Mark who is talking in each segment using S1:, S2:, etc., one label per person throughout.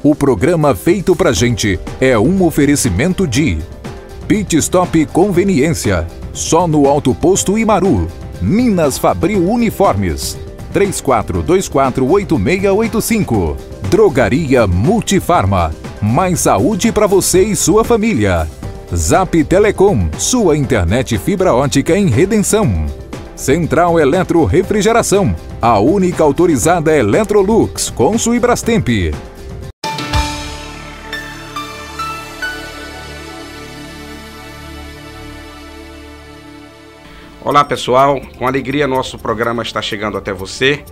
S1: O programa Feito Pra Gente é um oferecimento de Pit Stop Conveniência, só no Alto Posto Imaru, Minas Fabril Uniformes, 34248685, Drogaria Multifarma, mais saúde para você e sua família. Zap Telecom, sua internet fibra ótica em Redenção. Central Eletro Refrigeração, a única autorizada Electrolux, Consul e Brastemp.
S2: Olá pessoal, com alegria nosso programa está chegando até você.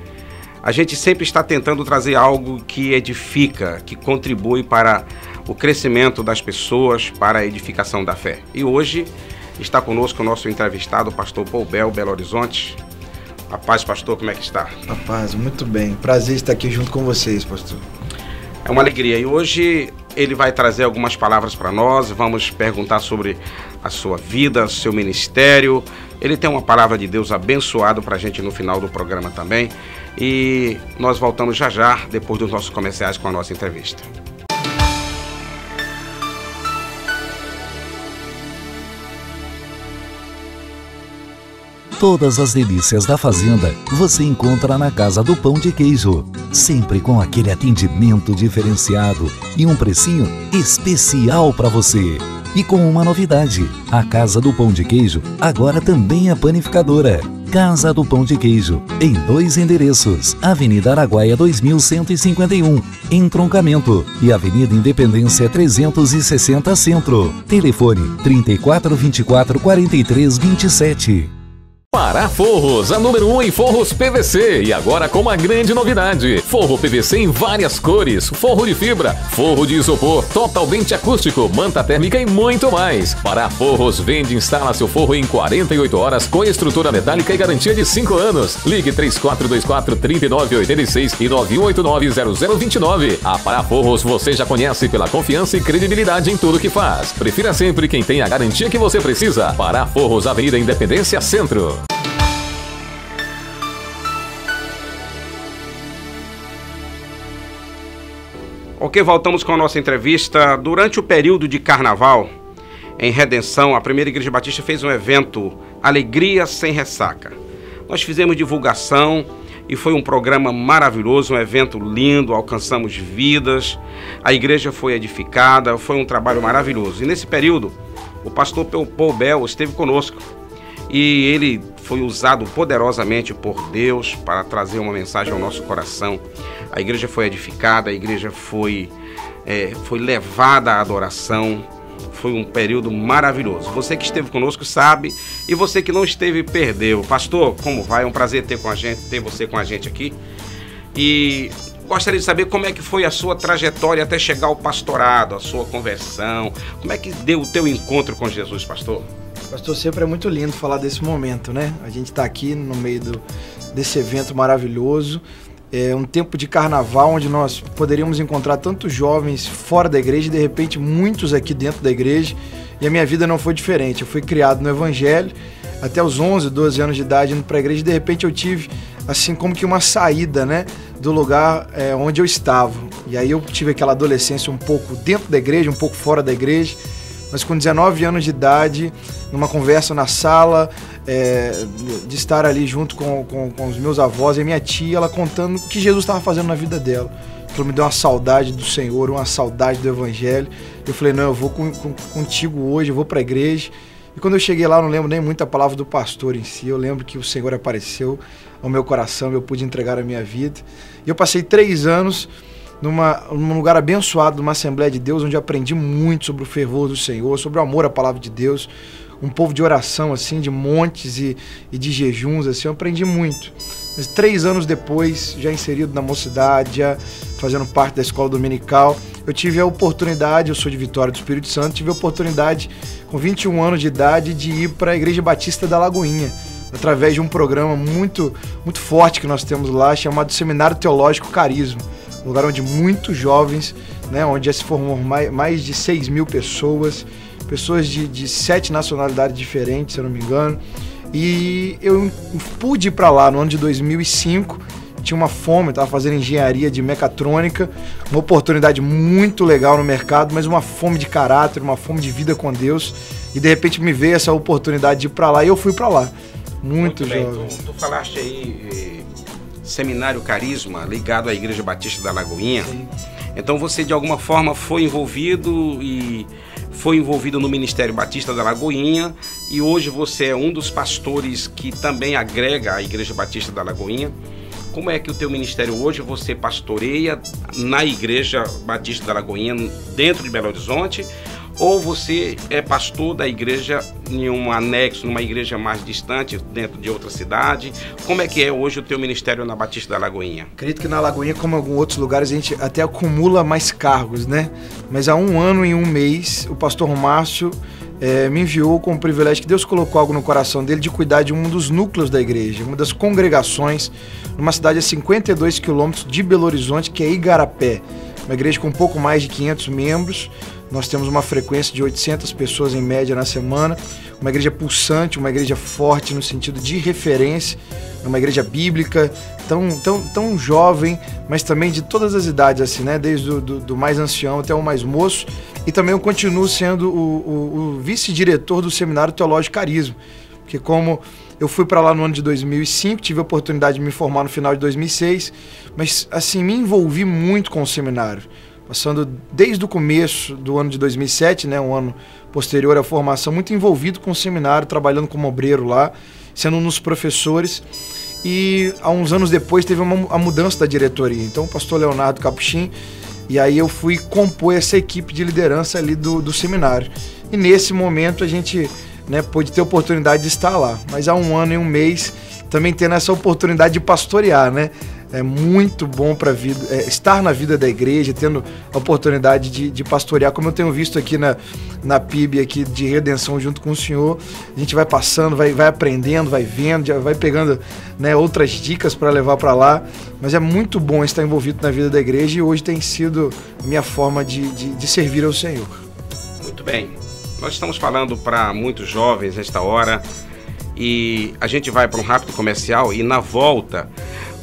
S2: A gente sempre está tentando trazer algo que edifica, que contribui para o crescimento das pessoas, para a edificação da fé. E hoje está conosco o nosso entrevistado, o pastor Paul Bell, Belo Horizonte. A paz, pastor, como é que está?
S3: A paz, muito bem. Prazer estar aqui junto com vocês, pastor.
S2: É uma alegria. E hoje ele vai trazer algumas palavras para nós, vamos perguntar sobre a sua vida, seu ministério. Ele tem uma palavra de Deus abençoado para a gente no final do programa também. E nós voltamos já já, depois dos nossos comerciais, com a nossa entrevista.
S4: Todas as delícias da fazenda você encontra na Casa do Pão de Queijo. Sempre com aquele atendimento diferenciado e um precinho especial para você. E com uma novidade, a Casa do Pão de Queijo agora também é panificadora. Casa do Pão de Queijo, em 2 endereços, Avenida Araguaia 2151, Entroncamento, e Avenida Independência 360 Centro. Telefone 3424-4327.
S5: Pará Forros, a número 1 em forros PVC, e agora com uma grande novidade: forro PVC em várias cores, forro de fibra, forro de isopor, totalmente acústico, manta térmica e muito mais. Pará Forros vende e instala seu forro em 48 horas com estrutura metálica e garantia de 5 anos. Ligue 3424-3986 e 9189-0029. A Pará Forros você já conhece pela confiança e credibilidade em tudo que faz. Prefira sempre quem tem a garantia que você precisa. Pará Forros, Avenida Independência Centro.
S2: Ok, voltamos com a nossa entrevista. Durante o período de carnaval, em Redenção, a Primeira Igreja Batista fez um evento Alegria Sem Ressaca. Nós fizemos divulgação e foi um programa maravilhoso, um evento lindo, alcançamos vidas, a igreja foi edificada, foi um trabalho maravilhoso. E nesse período, o pastor Paul Bell esteve conosco e ele foi usado poderosamente por Deus para trazer uma mensagem ao nosso coração. A igreja foi edificada, a igreja foi levada à adoração. Foi um período maravilhoso. Você que esteve conosco sabe, e você que não esteve perdeu. Pastor, como vai? É um prazer ter você com a gente aqui. E gostaria de saber como é que foi a sua trajetória até chegar ao pastorado, a sua conversão. Como é que deu o teu encontro com Jesus, pastor?
S3: Pastor, sempre é muito lindo falar desse momento, né? A gente está aqui no meio desse evento maravilhoso. É um tempo de carnaval onde nós poderíamos encontrar tantos jovens fora da igreja e de repente muitos aqui dentro da igreja. E a minha vida não foi diferente. Eu fui criado no Evangelho até os 11, 12 anos de idade indo para a igreja, e de repente eu tive assim como que uma saída, né, do lugar onde eu estava. E aí eu tive aquela adolescência um pouco dentro da igreja, um pouco fora da igreja. Mas com 19 anos de idade, numa conversa na sala, de estar ali junto com os meus avós e a minha tia, ela contando o que Jesus estava fazendo na vida dela. Aquilo me deu uma saudade do Senhor, uma saudade do Evangelho. Eu falei, não, eu vou contigo hoje, eu vou para a igreja. E quando eu cheguei lá, eu não lembro nem muito a palavra do pastor em si, eu lembro que o Senhor apareceu ao meu coração, eu pude entregar a minha vida. E eu passei 3 anos num lugar abençoado, numa Assembleia de Deus, onde eu aprendi muito sobre o fervor do Senhor, sobre o amor à palavra de Deus, um povo de oração, assim, de montes e de jejuns, assim, eu aprendi muito. Mas 3 anos depois, já inserido na mocidade, já fazendo parte da escola dominical, eu tive a oportunidade, eu sou de Vitória do Espírito Santo, tive a oportunidade, com 21 anos de idade, de ir para a Igreja Batista da Lagoinha, através de um programa muito, muito forte que nós temos lá, chamado Seminário Teológico Carisma. Um lugar onde muitos jovens, né, onde já se formou mais de 6 mil pessoas de 7 nacionalidades diferentes, se eu não me engano. E eu pude ir para lá no ano de 2005, tinha uma fome, estava fazendo engenharia de mecatrônica, uma oportunidade muito legal no mercado, mas uma fome de caráter, uma fome de vida com Deus, e de repente me veio essa oportunidade de ir para lá e eu fui para lá. Muito jovem.
S2: Tu falaste aí Seminário Carisma, ligado à Igreja Batista da Lagoinha. Sim. Então você de alguma forma foi envolvido no Ministério Batista da Lagoinha, e hoje você é um dos pastores que também agrega a Igreja Batista da Lagoinha. Como é que o teu ministério hoje, você pastoreia na Igreja Batista da Lagoinha dentro de Belo Horizonte, ou você é pastor da igreja em um anexo, numa igreja mais distante, dentro de outra cidade? Como é que é hoje o teu ministério na Batista da Lagoinha?
S3: Acredito que na Lagoinha, como em alguns outros lugares, a gente até acumula mais cargos, né? Mas há 1 ano e 1 mês, o pastor Márcio me enviou com o privilégio que Deus colocou algo no coração dele de cuidar de um dos núcleos da igreja, uma das congregações, numa cidade a 52 quilômetros de Belo Horizonte, que é Igarapé. Uma igreja com um pouco mais de 500 membros. Nós temos uma frequência de 800 pessoas em média na semana, uma igreja pulsante, uma igreja forte no sentido de referência, uma igreja bíblica, tão jovem, mas também de todas as idades, assim, né? Desde do mais ancião até o mais moço. E também eu continuo sendo o vice-diretor do Seminário Teológico Carisma, porque como eu fui para lá no ano de 2005, tive a oportunidade de me formar no final de 2006, mas assim, me envolvi muito com o seminário. Passando desde o começo do ano de 2007, né, um ano posterior à formação, muito envolvido com o seminário, trabalhando como obreiro lá, sendo um dos professores. E há uns anos depois teve a mudança da diretoria. Então o pastor Leonardo Capuchin, e aí eu fui compor essa equipe de liderança ali do seminário. E nesse momento a gente, né, pôde ter a oportunidade de estar lá. Mas há 1 ano e 1 mês também tendo essa oportunidade de pastorear, né? É muito bom para estar na vida da igreja, tendo a oportunidade de pastorear, como eu tenho visto aqui na PIB aqui de Redenção junto com o senhor. A gente vai passando, vai aprendendo, vai vendo, já vai pegando, né, outras dicas para levar para lá. Mas é muito bom estar envolvido na vida da igreja, e hoje tem sido minha forma de servir ao Senhor.
S2: Muito bem. Nós estamos falando para muitos jovens nesta hora, e a gente vai para um rápido comercial, e na volta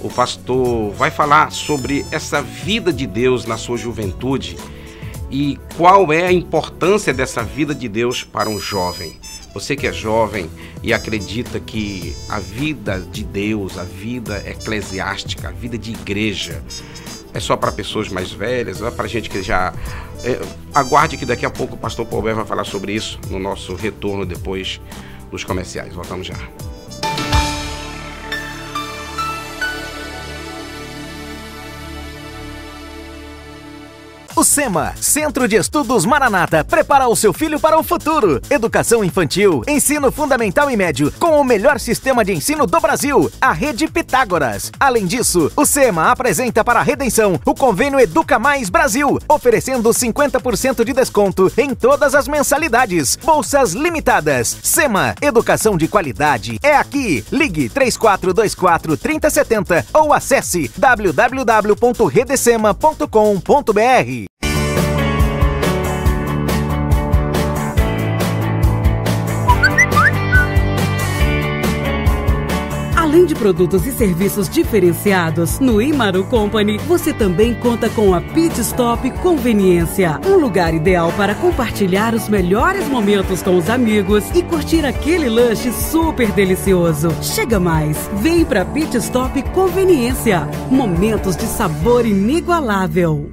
S2: o pastor vai falar sobre essa vida de Deus na sua juventude e qual é a importância dessa vida de Deus para um jovem. Você que é jovem e acredita que a vida de Deus, a vida eclesiástica, a vida de igreja é só para pessoas mais velhas, é para gente que já... aguarde que daqui a pouco o pastor Paul vai falar sobre isso no nosso retorno depois dos comerciais. Voltamos já.
S6: O SEMA, Centro de Estudos Maranata, prepara o seu filho para o futuro. Educação infantil, ensino fundamental e médio, com o melhor sistema de ensino do Brasil, a Rede Pitágoras. Além disso, o SEMA apresenta para a Redenção o convênio Educa Mais Brasil, oferecendo 50% de desconto em todas as mensalidades. Bolsas limitadas. SEMA, educação de qualidade. É aqui. Ligue 3424-3070 ou acesse www.redesema.com.br.
S7: Além de produtos e serviços diferenciados, no Imaru Company você também conta com a Pit Stop Conveniência, um lugar ideal para compartilhar os melhores momentos com os amigos e curtir aquele lanche super delicioso. Chega mais, vem para Pit Stop Conveniência, momentos de sabor inigualável.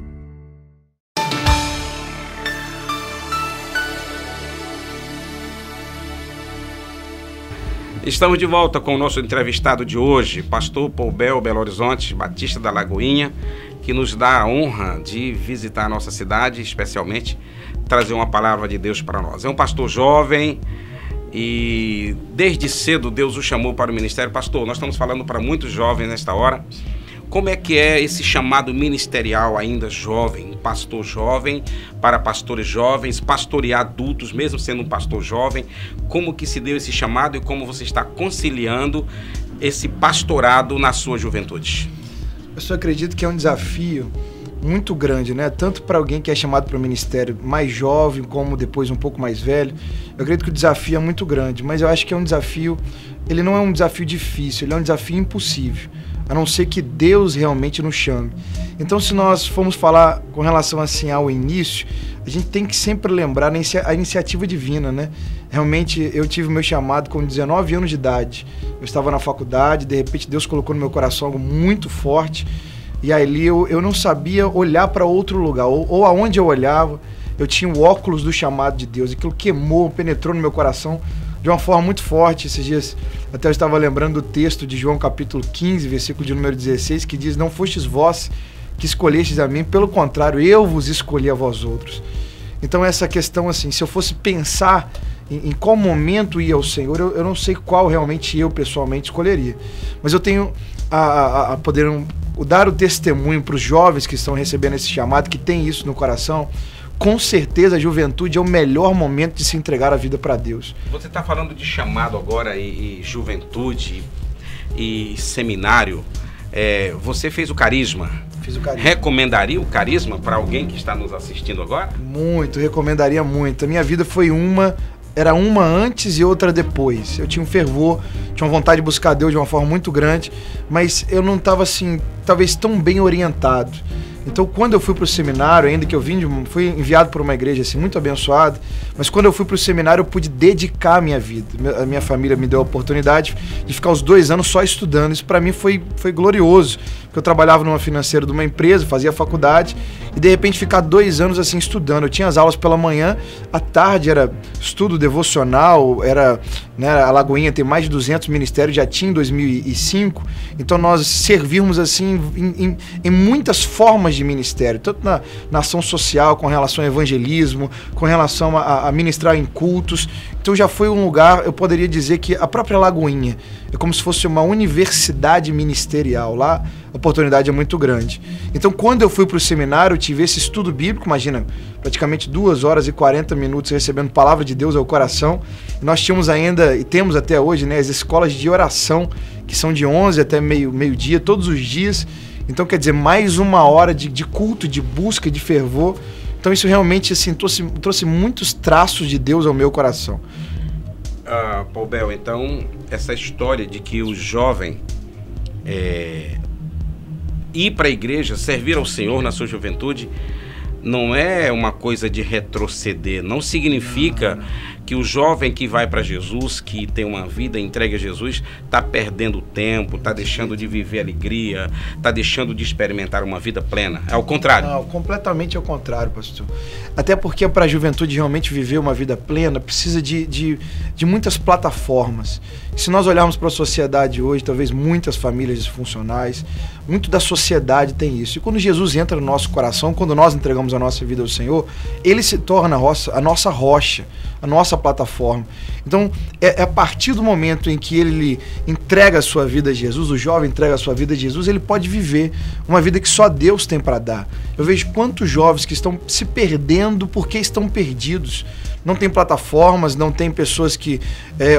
S2: Estamos de volta com o nosso entrevistado de hoje, pastor Paul Bel, Belo Horizonte, Batista da Lagoinha, que nos dá a honra de visitar a nossa cidade, especialmente trazer uma palavra de Deus para nós. É um pastor jovem e desde cedo Deus o chamou para o ministério. Pastor, nós estamos falando para muitos jovens nesta hora. Como é que é esse chamado ministerial ainda jovem, um pastor jovem para pastores jovens, pastorear adultos, mesmo sendo um pastor jovem? Como que se deu esse chamado e como você está conciliando esse pastorado na sua juventude?
S3: Eu só acredito que é um desafio muito grande, né? Tanto para alguém que é chamado para o ministério mais jovem, como depois um pouco mais velho. Eu acredito que o desafio é muito grande, mas eu acho que é um desafio, ele não é um desafio difícil, ele é um desafio impossível. a não ser que Deus realmente nos chame. Então, se nós formos falar com relação assim ao início, a gente tem que sempre lembrar a iniciativa divina, né? Realmente, eu tive o meu chamado com 19 anos de idade. Eu estava na faculdade, de repente Deus colocou no meu coração algo muito forte, e ali eu não sabia olhar para outro lugar, ou aonde eu olhava, eu tinha o óculos do chamado de Deus, aquilo queimou, penetrou no meu coração de uma forma muito forte. Esses dias até eu estava lembrando do texto de João capítulo 15, versículo de número 16, que diz: não fostes vós que escolhestes a mim, pelo contrário, eu vos escolhi a vós outros. Então essa questão assim, se eu fosse pensar em qual momento ia ao Senhor, eu não sei qual realmente eu pessoalmente escolheria, mas eu tenho a poder dar o testemunho para os jovens que estão recebendo esse chamado, que tem isso no coração. Com certeza a juventude é o melhor momento de se entregar a vida para Deus.
S2: Você está falando de chamado agora e juventude e seminário. Você fez o Carisma.
S3: Fiz o Carisma.
S2: Recomendaria o Carisma para alguém que está nos assistindo agora?
S3: Muito, recomendaria muito. A minha vida foi era uma antes e outra depois. Eu tinha um fervor, tinha uma vontade de buscar Deus de uma forma muito grande, mas eu não estava assim, talvez tão bem orientado. Então, quando eu fui para o seminário, ainda que fui enviado por uma igreja assim, muito abençoada, mas quando eu fui para o seminário, eu pude dedicar a minha vida. A minha família me deu a oportunidade de ficar os 2 anos só estudando. Isso para mim foi glorioso, porque eu trabalhava numa financeira de uma empresa, fazia faculdade, e de repente ficar 2 anos assim estudando. Eu tinha as aulas pela manhã, à tarde era estudo devocional, né, a Lagoinha tem mais de 200 ministérios, já tinha em 2005, então nós servíamos assim em muitas formas de ministério, tanto na ação social, com relação ao evangelismo, com relação a ministrar em cultos. Então já foi um lugar, eu poderia dizer que a própria Lagoinha é como se fosse uma universidade ministerial. Lá a oportunidade é muito grande. Então quando eu fui para o seminário, eu tive esse estudo bíblico, imagina, praticamente 2 horas e 40 minutos recebendo palavra de Deus ao coração. E nós tínhamos ainda, e temos até hoje, né, as escolas de oração, que são de 11 até meio-dia, todos os dias. Então, quer dizer, mais 1 hora de culto, de busca, de fervor. Então isso realmente assim, trouxe muitos traços de Deus ao meu coração.
S2: Paul Bell, então essa história de que o jovem ir para a igreja, servir ao Senhor na sua juventude, não é uma coisa de retroceder. Não significa que o jovem que vai para Jesus, que tem uma vida entregue a Jesus, está perdendo tempo, está deixando de viver alegria, está deixando de experimentar uma vida plena. É o contrário.
S3: Não, completamente ao contrário, pastor. Até porque para a juventude realmente viver uma vida plena, precisa de muitas plataformas. Se nós olharmos para a sociedade hoje, talvez muitas famílias disfuncionais, muito da sociedade tem isso. E quando Jesus entra no nosso coração, quando nós entregamos a nossa vida ao Senhor, Ele se torna a nossa rocha, a nossa plataforma. Então, é a partir do momento em que ele entrega a sua vida a Jesus, o jovem entrega a sua vida a Jesus, ele pode viver uma vida que só Deus tem para dar. Eu vejo quantos jovens que estão se perdendo porque estão perdidos. Não tem plataformas, não tem pessoas que...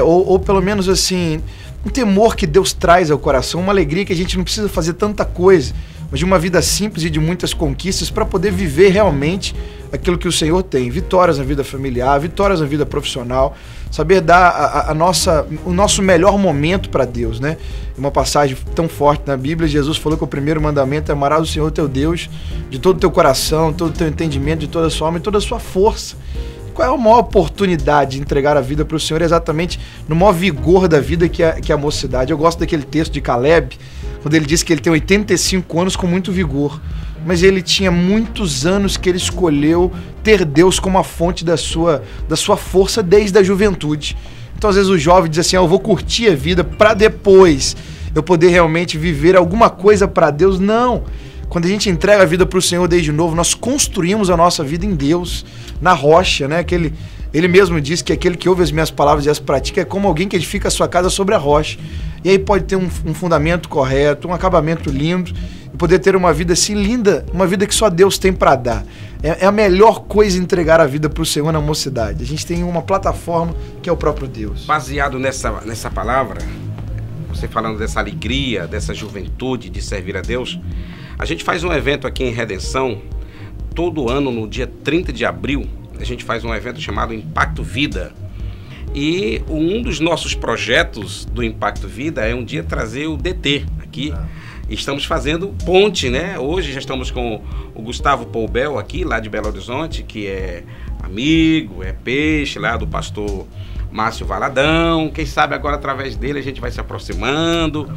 S3: ou pelo menos assim, um temor que Deus traz ao coração, uma alegria que a gente não precisa fazer tanta coisa, mas de uma vida simples e de muitas conquistas para poder viver realmente aquilo que o Senhor tem. Vitórias na vida familiar, vitórias na vida profissional, saber dar o nosso melhor momento para Deus, né? Uma passagem tão forte na Bíblia, Jesus falou que o primeiro mandamento é amarás o Senhor teu Deus de todo o teu coração, todo o teu entendimento, de toda a sua alma e toda a sua força. Qual é a maior oportunidade de entregar a vida para o Senhor? Exatamente no maior vigor da vida que é a mocidade. Eu gosto daquele texto de Caleb, quando ele diz que ele tem 85 anos com muito vigor, mas ele tinha muitos anos que ele escolheu ter Deus como a fonte da sua força desde a juventude. Então às vezes o jovem diz assim, eu vou curtir a vida para depois eu poder realmente viver alguma coisa para Deus. Não! Quando a gente entrega a vida para o Senhor desde novo, nós construímos a nossa vida em Deus, na rocha, né? Ele mesmo diz que aquele que ouve as minhas palavras e as pratica é como alguém que edifica a sua casa sobre a rocha. E aí pode ter um fundamento correto, um acabamento lindo, e poder ter uma vida assim linda, uma vida que só Deus tem para dar. É a melhor coisa entregar a vida para o Senhor na mocidade. A gente tem uma plataforma que é o próprio Deus.
S2: Baseado nessa palavra, você falando dessa alegria, dessa juventude de servir a Deus, a gente faz um evento aqui em Redenção, todo ano no dia 30 de abril, a gente faz um evento chamado Impacto Vida. E um dos nossos projetos do Impacto Vida é um dia trazer o DT aqui, estamos fazendo ponte, né? Hoje já estamos com o Gustavo Poubel aqui, lá de Belo Horizonte, que é amigo, é peixe lá do pastor Márcio Valadão. Quem sabe agora através dele a gente vai se aproximando.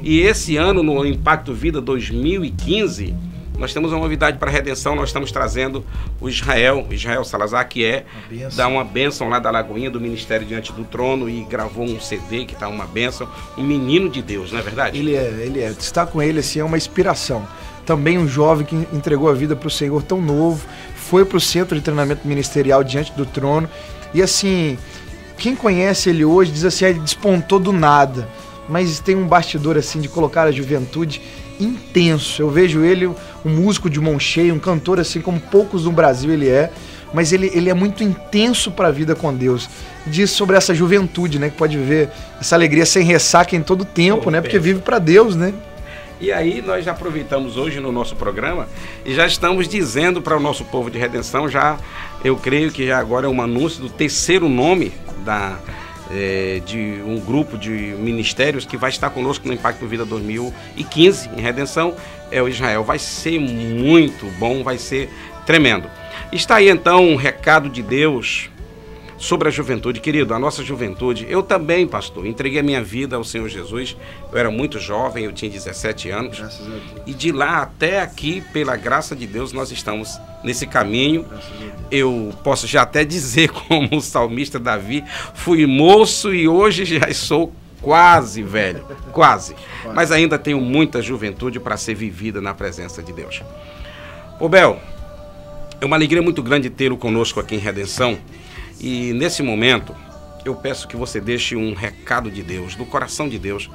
S2: E esse ano, no Impacto Vida 2015, nós temos uma novidade para a redenção. Nós estamos trazendo o Israel Salazar, que dá uma bênção lá da Lagoinha, do Ministério Diante do Trono, e gravou um CD que está uma bênção. Um menino de Deus, não é verdade?
S3: Ele é. Estar com ele assim é uma inspiração. Também um jovem que entregou a vida para o Senhor tão novo, foi para o Centro de Treinamento Ministerial Diante do Trono. E assim, quem conhece ele hoje diz assim, ele despontou do nada. Mas tem um bastidor assim de colocar a juventude intenso. Eu vejo ele, um músico de mão cheia, um cantor assim como poucos no Brasil ele é, mas ele é muito intenso para a vida com Deus. Diz sobre essa juventude, né, que pode viver essa alegria sem ressaca em todo tempo, né, porque vive para Deus, né?
S2: E aí nós já aproveitamos hoje no nosso programa e já estamos dizendo para o nosso povo de redenção, eu creio que já agora é um anúncio do terceiro nome de um grupo de ministérios que vai estar conosco no Impacto Vida 2015 em redenção, é o Israel. Vai ser muito bom, vai ser tremendo. Está aí então um recado de Deus sobre a juventude. Querido, a nossa juventude, eu também, pastor, entreguei a minha vida ao Senhor Jesus. Eu era muito jovem, eu tinha 17 anos.
S3: Graças a Deus.
S2: E de lá até aqui, pela graça de Deus, nós estamos nesse caminho. Eu posso já até dizer, como o salmista Davi, fui moço e hoje já sou quase velho, quase. Mas ainda tenho muita juventude para ser vivida na presença de Deus. Ô Bel, é uma alegria muito grande tê-lo conosco aqui em Redenção. E nesse momento, eu peço que você deixe um recado de Deus, do coração de Deus,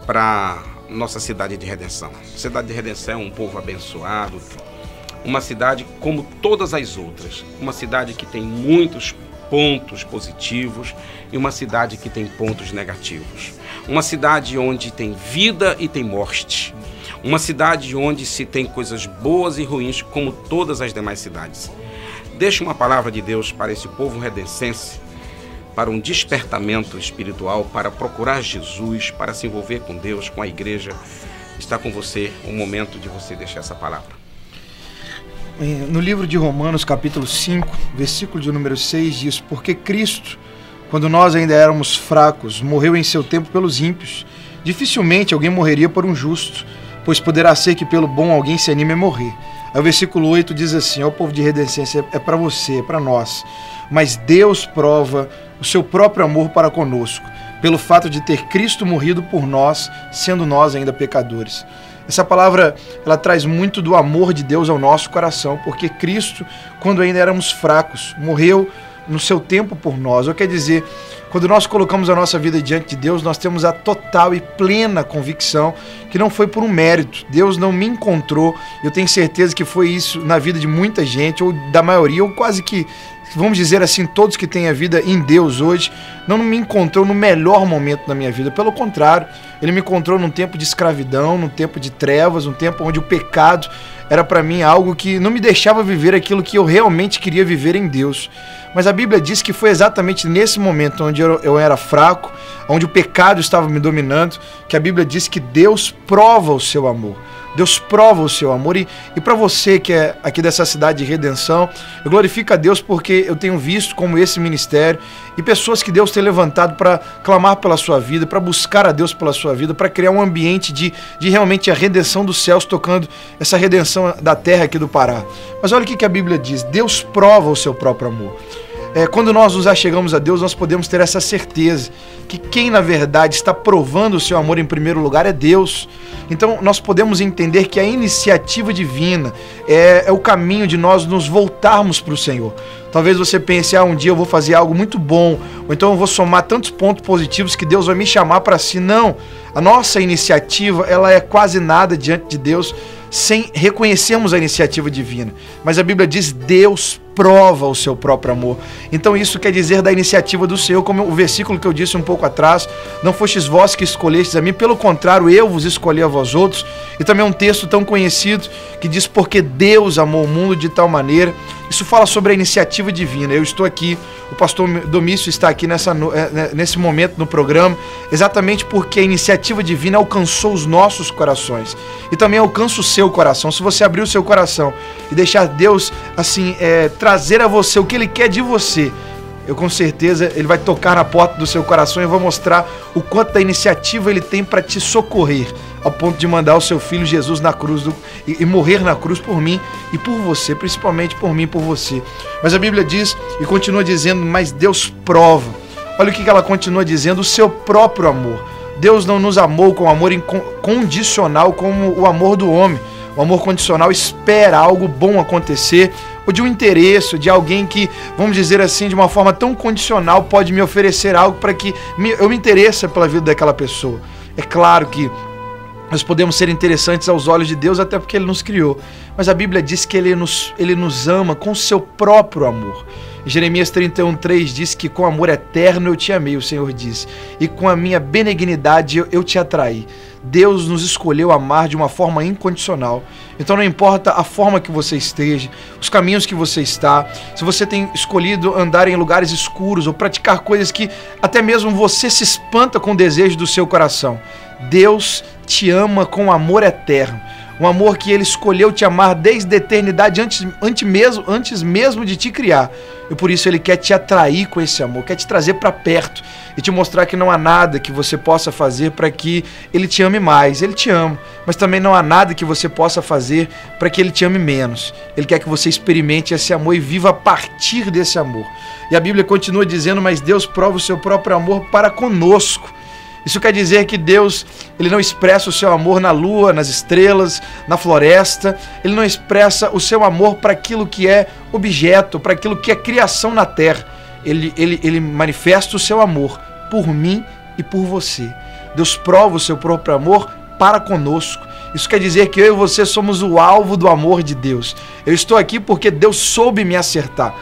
S2: para nossa cidade de Redenção. A cidade de Redenção é um povo abençoado, uma cidade como todas as outras, uma cidade que tem muitos pontos positivos e uma cidade que tem pontos negativos. Uma cidade onde tem vida e tem morte. Uma cidade onde se tem coisas boas e ruins, como todas as demais cidades. Deixe uma palavra de Deus para esse povo redencense, para um despertamento espiritual, para procurar Jesus, para se envolver com Deus, com a igreja. Está com você o momento de você deixar essa palavra.
S3: No livro de Romanos, capítulo 5, versículo de número 6, diz: porque Cristo, quando nós ainda éramos fracos, morreu em seu tempo pelos ímpios. Dificilmente alguém morreria por um justo, pois poderá ser que pelo bom alguém se anime a morrer. Aí o versículo 8 diz assim: ó, o povo de Redescência, é para você, é para nós. Mas Deus prova o seu próprio amor para conosco, pelo fato de ter Cristo morrido por nós, sendo nós ainda pecadores. Essa palavra, ela traz muito do amor de Deus ao nosso coração, porque Cristo, quando ainda éramos fracos, morreu no seu tempo por nós. Ou quer dizer, quando nós colocamos a nossa vida diante de Deus, nós temos a total e plena convicção que não foi por um mérito. Deus não me encontrou. Eu tenho certeza que foi isso na vida de muita gente, ou da maioria, ou quase que, vamos dizer assim, todos que têm a vida em Deus hoje, não me encontrou no melhor momento da minha vida. Pelo contrário, Ele me encontrou num tempo de escravidão, num tempo de trevas, um tempo onde o pecado era para mim algo que não me deixava viver aquilo que eu realmente queria viver em Deus. Mas a Bíblia diz que foi exatamente nesse momento onde eu era fraco, onde o pecado estava me dominando, que a Bíblia diz que Deus prova o seu amor. Deus prova o seu amor. E para você que é aqui dessa cidade de Redenção, eu glorifico a Deus porque eu tenho visto como esse ministério e pessoas que Deus tem levantado para clamar pela sua vida, para buscar a Deus pela sua vida, para criar um ambiente de realmente a redenção dos céus, tocando essa redenção da terra aqui do Pará. Mas olha o que a Bíblia diz: Deus prova o seu próprio amor. Quando nós nos achegamos a Deus, nós podemos ter essa certeza que quem na verdade está provando o seu amor em primeiro lugar é Deus. Então nós podemos entender que a iniciativa divina é o caminho de nós nos voltarmos para o Senhor. Talvez você pense, um dia eu vou fazer algo muito bom, ou então eu vou somar tantos pontos positivos que Deus vai me chamar para si. Não, a nossa iniciativa, ela é quase nada diante de Deus sem reconhecermos a iniciativa divina. Mas a Bíblia diz: Deus prova o seu próprio amor. Então isso quer dizer da iniciativa do Senhor, como o versículo que eu disse um pouco atrás, não fostes vós que escolhestes a mim, pelo contrário, eu vos escolhi a vós outros. E também um texto tão conhecido que diz, porque Deus amou o mundo de tal maneira. Isso fala sobre a iniciativa divina. Eu estou aqui, o pastor Domício está aqui nesse momento no programa, exatamente porque a iniciativa divina alcançou os nossos corações e também alcança o seu coração. Se você abrir o seu coração e deixar Deus assim trazer a você o que Ele quer de você, eu com certeza Ele vai tocar na porta do seu coração e vai mostrar o quanto da iniciativa Ele tem para te socorrer, ao ponto de mandar o seu Filho Jesus na cruz e morrer na cruz por mim e por você, principalmente por mim e por você. Mas a Bíblia diz e continua dizendo, mas Deus prova. Olha o que ela continua dizendo, o seu próprio amor. Deus não nos amou com amor incondicional como o amor do homem. O amor condicional espera algo bom acontecer, ou de um interesse, de alguém que, vamos dizer assim, de uma forma tão condicional, pode me oferecer algo para que eu me interesse pela vida daquela pessoa. É claro que nós podemos ser interessantes aos olhos de Deus, até porque Ele nos criou. Mas a Bíblia diz que Ele nos ama com o seu próprio amor. Jeremias 31:3 diz que com amor eterno eu te amei, o Senhor diz, e com a minha benignidade eu te atraí. Deus nos escolheu amar de uma forma incondicional. Então não importa a forma que você esteja, os caminhos que você está, se você tem escolhido andar em lugares escuros ou praticar coisas que até mesmo você se espanta com o desejo do seu coração, Deus te ama com amor eterno. Um amor que Ele escolheu te amar desde a eternidade, antes mesmo de te criar. E por isso Ele quer te atrair com esse amor, quer te trazer para perto e te mostrar que não há nada que você possa fazer para que Ele te ame mais. Ele te ama, mas também não há nada que você possa fazer para que Ele te ame menos. Ele quer que você experimente esse amor e viva a partir desse amor. E a Bíblia continua dizendo, mas Deus prova o seu próprio amor para conosco. Isso quer dizer que Deus, Ele não expressa o seu amor na lua, nas estrelas, na floresta. Ele não expressa o seu amor para aquilo que é objeto, para aquilo que é criação na terra. Ele manifesta o seu amor por mim e por você. Deus prova o seu próprio amor para conosco. Isso quer dizer que eu e você somos o alvo do amor de Deus. Eu estou aqui porque Deus soube me acertar.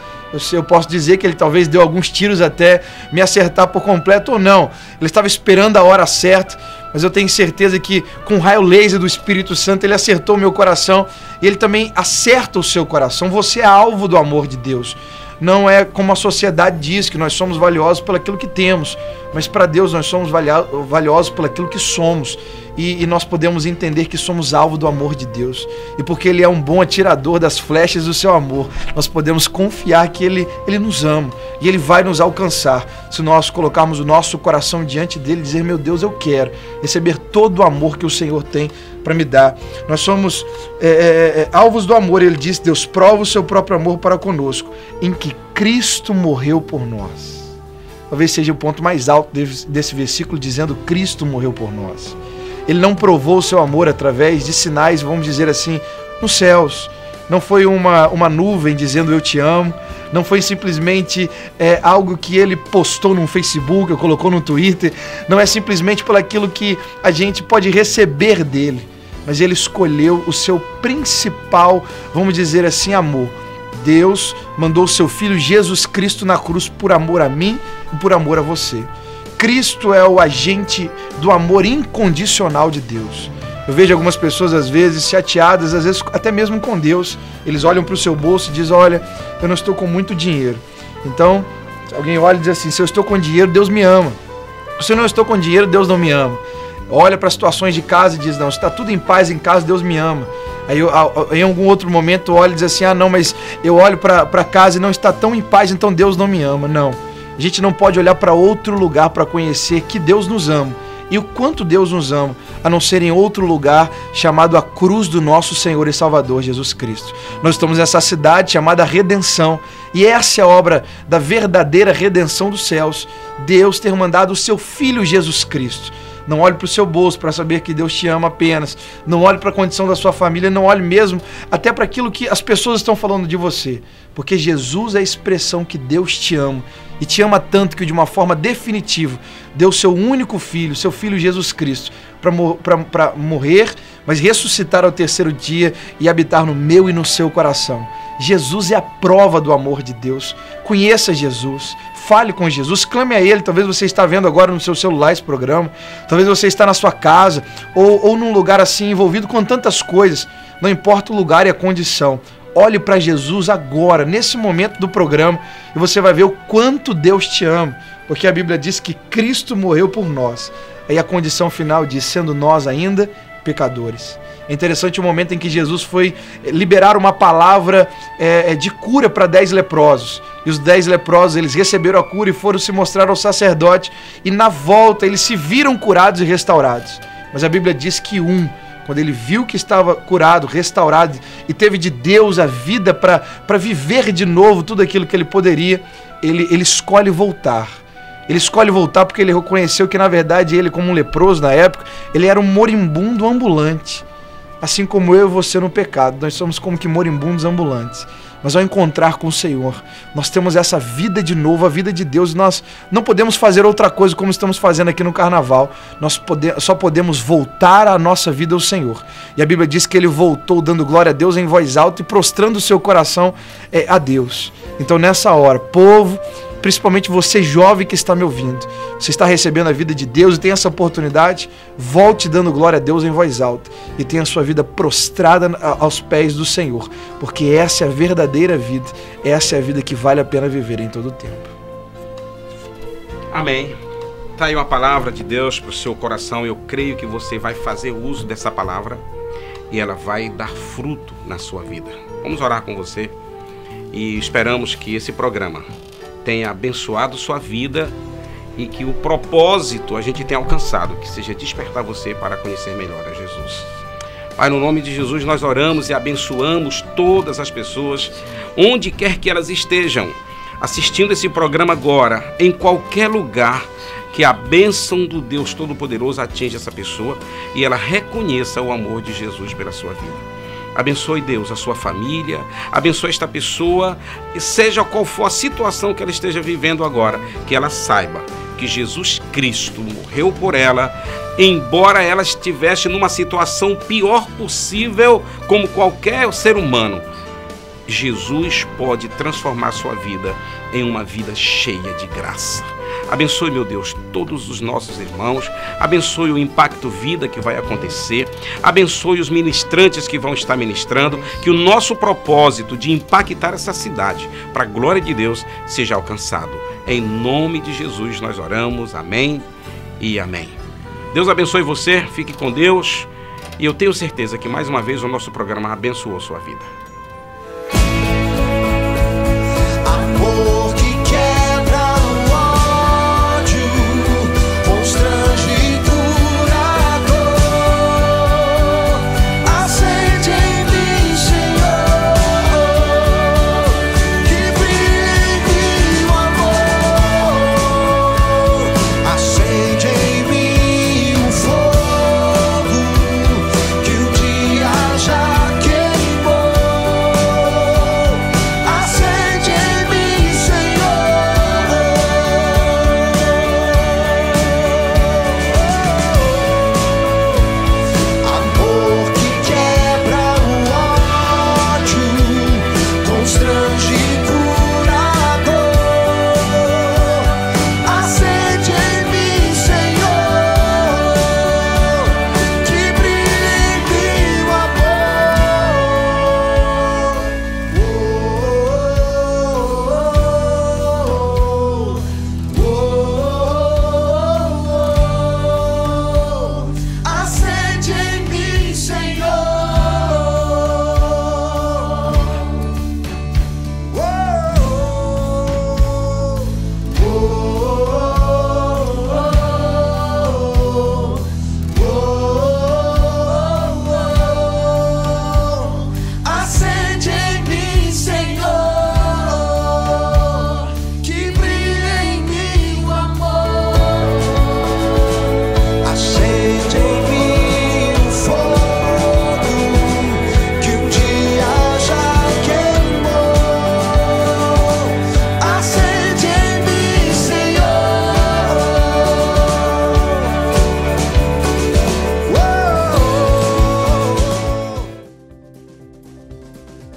S3: Eu posso dizer que Ele talvez deu alguns tiros até me acertar por completo ou não. Ele estava esperando a hora certa, mas eu tenho certeza que com o raio laser do Espírito Santo Ele acertou o meu coração e Ele também acerta o seu coração. Você é alvo do amor de Deus. Não é como a sociedade diz, que nós somos valiosos por aquilo que temos, mas para Deus nós somos valiosos por aquilo que somos. E nós podemos entender que somos alvo do amor de Deus. E porque Ele é um bom atirador das flechas do seu amor, nós podemos confiar que Ele nos ama. E Ele vai nos alcançar se nós colocarmos o nosso coração diante dEle e dizer, meu Deus, eu quero receber todo o amor que o Senhor tem para me dar. Nós somos alvos do amor. Ele diz, Deus prova o seu próprio amor para conosco, em que Cristo morreu por nós. Talvez seja o ponto mais alto desse versículo, dizendo, Cristo morreu por nós. Ele não provou o seu amor através de sinais, vamos dizer assim, nos céus. Não foi uma nuvem dizendo eu te amo. Não foi simplesmente algo que Ele postou no Facebook ou colocou no Twitter. Não é simplesmente por aquilo que a gente pode receber dEle. Mas Ele escolheu o seu principal, vamos dizer assim, amor. Deus mandou o seu Filho Jesus Cristo na cruz por amor a mim e por amor a você. Cristo é o agente do amor incondicional de Deus. Eu vejo algumas pessoas às vezes chateadas, às vezes até mesmo com Deus. Eles olham para o seu bolso e dizem, olha, eu não estou com muito dinheiro. Então, alguém olha e diz assim, se eu estou com dinheiro, Deus me ama. Se eu não estou com dinheiro, Deus não me ama. Olha para situações de casa e diz, não, se está tudo em paz em casa, Deus me ama. Aí em algum outro momento olha e diz assim, não, mas eu olho para casa e não está tão em paz, então Deus não me ama. Não. A gente não pode olhar para outro lugar para conhecer que Deus nos ama. E o quanto Deus nos ama, a não ser em outro lugar chamado a cruz do nosso Senhor e Salvador Jesus Cristo. Nós estamos nessa cidade chamada Redenção. E essa é a obra da verdadeira redenção dos céus. Deus ter mandado o seu Filho Jesus Cristo. Não olhe para o seu bolso para saber que Deus te ama apenas. Não olhe para a condição da sua família. Não olhe mesmo até para aquilo que as pessoas estão falando de você. Porque Jesus é a expressão que Deus te ama. E te ama tanto que de uma forma definitiva deu seu único Filho, seu Filho Jesus Cristo, para morrer, mas ressuscitar ao terceiro dia e habitar no meu e no seu coração. Jesus é a prova do amor de Deus. Conheça Jesus, fale com Jesus, clame a Ele. Talvez você está vendo agora no seu celular esse programa, talvez você está na sua casa ou num lugar assim envolvido com tantas coisas. Não importa o lugar e a condição, olhe para Jesus agora, nesse momento do programa, e você vai ver o quanto Deus te ama, porque a Bíblia diz que Cristo morreu por nós. Aí a condição final diz, sendo nós ainda pecadores. É interessante o momento em que Jesus foi liberar uma palavra de cura para 10 leprosos. E os 10 leprosos, eles receberam a cura e foram se mostrar ao sacerdote. E na volta, eles se viram curados e restaurados. Mas a Bíblia diz que quando ele viu que estava curado, restaurado, e teve de Deus a vida para viver de novo tudo aquilo que ele poderia, ele escolhe voltar. Ele escolhe voltar porque ele reconheceu que, na verdade, ele, como um leproso na época, ele era um moribundo ambulante. Assim como eu e você no pecado, nós somos como que moribundos ambulantes. Mas ao encontrar com o Senhor, nós temos essa vida de novo, a vida de Deus. Nós não podemos fazer outra coisa como estamos fazendo aqui no Carnaval. Nós só podemos voltar a nossa vida ao Senhor. E a Bíblia diz que ele voltou dando glória a Deus em voz alta e prostrando o seu coração a Deus. Então nessa hora, povo, principalmente você jovem que está me ouvindo, você está recebendo a vida de Deus e tem essa oportunidade, volte dando glória a Deus em voz alta e tenha a sua vida prostrada aos pés do Senhor, porque essa é a verdadeira vida, essa é a vida que vale a pena viver em todo o tempo.
S2: Amém. Está aí uma palavra de Deus para o seu coração. Eu creio que você vai fazer uso dessa palavra e ela vai dar fruto na sua vida. Vamos orar com você e esperamos que esse programa tenha abençoado sua vida e que o propósito a gente tenha alcançado, que seja despertar você para conhecer melhor a Jesus. Pai, no nome de Jesus nós oramos e abençoamos todas as pessoas, onde quer que elas estejam, assistindo esse programa agora, em qualquer lugar, que a bênção do Deus Todo-Poderoso atinja essa pessoa e ela reconheça o amor de Jesus pela sua vida. Abençoe, Deus, a sua família, abençoe esta pessoa, e seja qual for a situação que ela esteja vivendo agora, que ela saiba que Jesus Cristo morreu por ela, embora ela estivesse numa situação pior possível, como qualquer ser humano. Jesus pode transformar sua vida em uma vida cheia de graça. Abençoe, meu Deus, todos os nossos irmãos, abençoe o Impacto Vida que vai acontecer, abençoe os ministrantes que vão estar ministrando, que o nosso propósito de impactar essa cidade para a glória de Deus seja alcançado. Em nome de Jesus nós oramos, amém e amém. Deus abençoe você, fique com Deus, e eu tenho certeza que mais uma vez o nosso programa abençoou sua vida.
S8: Que o dia já queimou.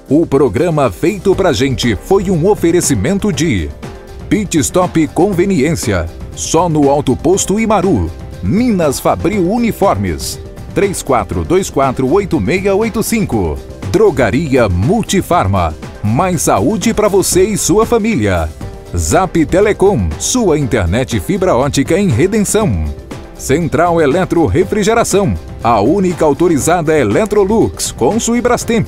S1: O programa feito pra gente foi um oferecimento de Pit Stop Conveniência, só no Alto Posto Imaru. Minas Fabril Uniformes, 34248685. Drogaria Multifarma, mais saúde para você e sua família. Zap Telecom, sua internet fibra ótica em Redenção. Central Eletro Refrigeração, a única autorizada Electrolux, Consul e Brastemp.